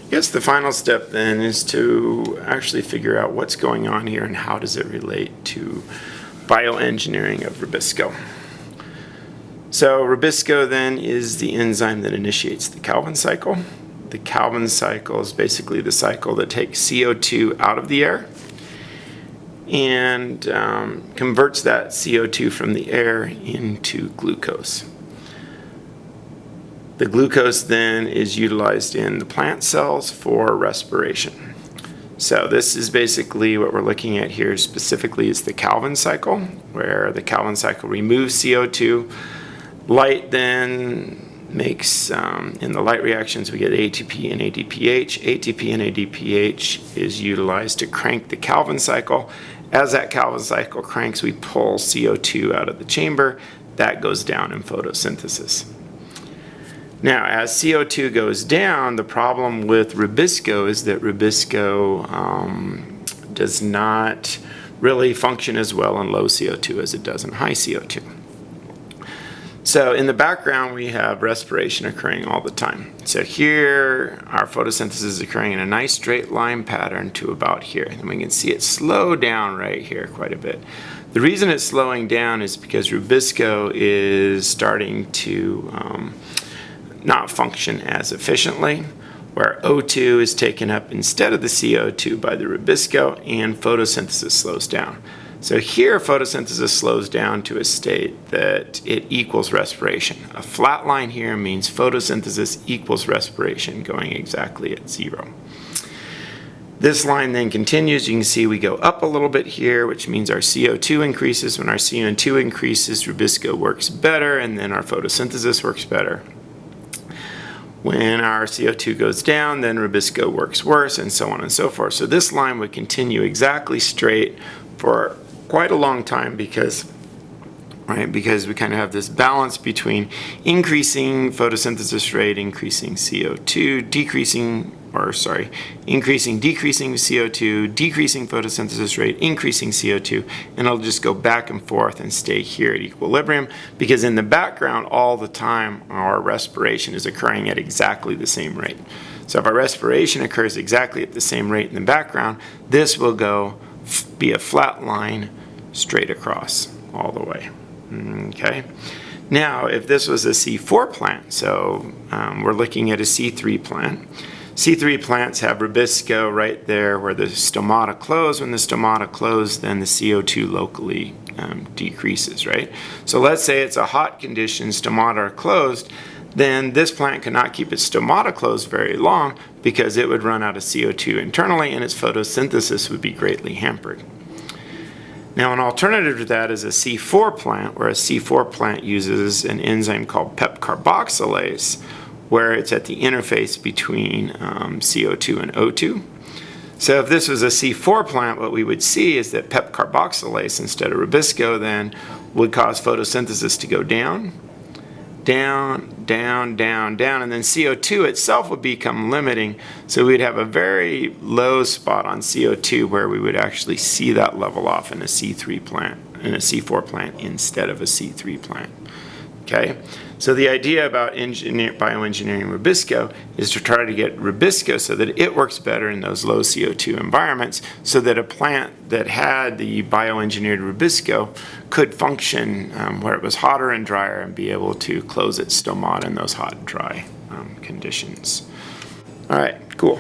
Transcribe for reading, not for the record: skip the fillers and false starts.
I guess the final step then is to actually figure out what's going on here and how does it relate to bioengineering of Rubisco. So Rubisco then is the enzyme that initiates the Calvin cycle. The Calvin cycle is basically the cycle that takes CO2 out of the air and converts that CO2 from the air into glucose. The glucose then is utilized in the plant cells for respiration. So this is basically what we're looking at here specifically is the Calvin cycle, where the Calvin cycle removes CO2. Light then makes, in the light reactions, we get ATP and ADPH. ATP and ADPH is utilized to crank the Calvin cycle. As that Calvin cycle cranks, we pull CO2 out of the chamber. That goes down in photosynthesis. Now, as CO2 goes down, the problem with Rubisco is that Rubisco does not really function as well in low CO2 as it does in high CO2. So in the background, we have respiration occurring all the time. So here, our photosynthesis is occurring in a nice straight line pattern to about here. And we can see it slow down right here quite a bit. The reason it's slowing down is because Rubisco is starting to not function as efficiently, where O2 is taken up instead of the CO2 by the Rubisco and photosynthesis slows down. So here photosynthesis slows down to a state that it equals respiration. A flat line here means photosynthesis equals respiration going exactly at 0. This line then continues. You can see we go up a little bit here, which means our CO2 increases. When our CO2 increases, Rubisco works better and then our photosynthesis works better. When our CO2 goes down, then Rubisco works worse, and so on and so forth. So this line would continue exactly straight for quite a long time because we kind of have this balance between increasing photosynthesis rate, increasing CO2, decreasing CO2, decreasing photosynthesis rate, increasing CO2, and it'll just go back and forth and stay here at equilibrium because in the background all the time our respiration is occurring at exactly the same rate. So if our respiration occurs exactly at the same rate in the background, this will be a flat line straight across all the way. Okay. Now, if this was a C4 plant, so we're looking at a C3 plant. C3 plants have Rubisco right there where the stomata close. When the stomata close, then the CO2 locally decreases, right? So let's say it's a hot condition, stomata are closed, then this plant cannot keep its stomata closed very long because it would run out of CO2 internally and its photosynthesis would be greatly hampered. Now, an alternative to that is a C4 plant, where a C4 plant uses an enzyme called PEP carboxylase, where it's at the interface between CO2 and O2. So if this was a C4 plant, what we would see is that PEP carboxylase instead of Rubisco then would cause photosynthesis to go down, down, down, down, down, and then CO2 itself would become limiting. So we'd have a very low spot on CO2 where we would actually see that level off in a C3 plant, in a C4 plant instead of a C3 plant. Okay, so the idea about bioengineering Rubisco is to try to get Rubisco so that it works better in those low CO2 environments so that a plant that had the bioengineered Rubisco could function where it was hotter and drier and be able to close its stomata in those hot and dry conditions. All right, cool.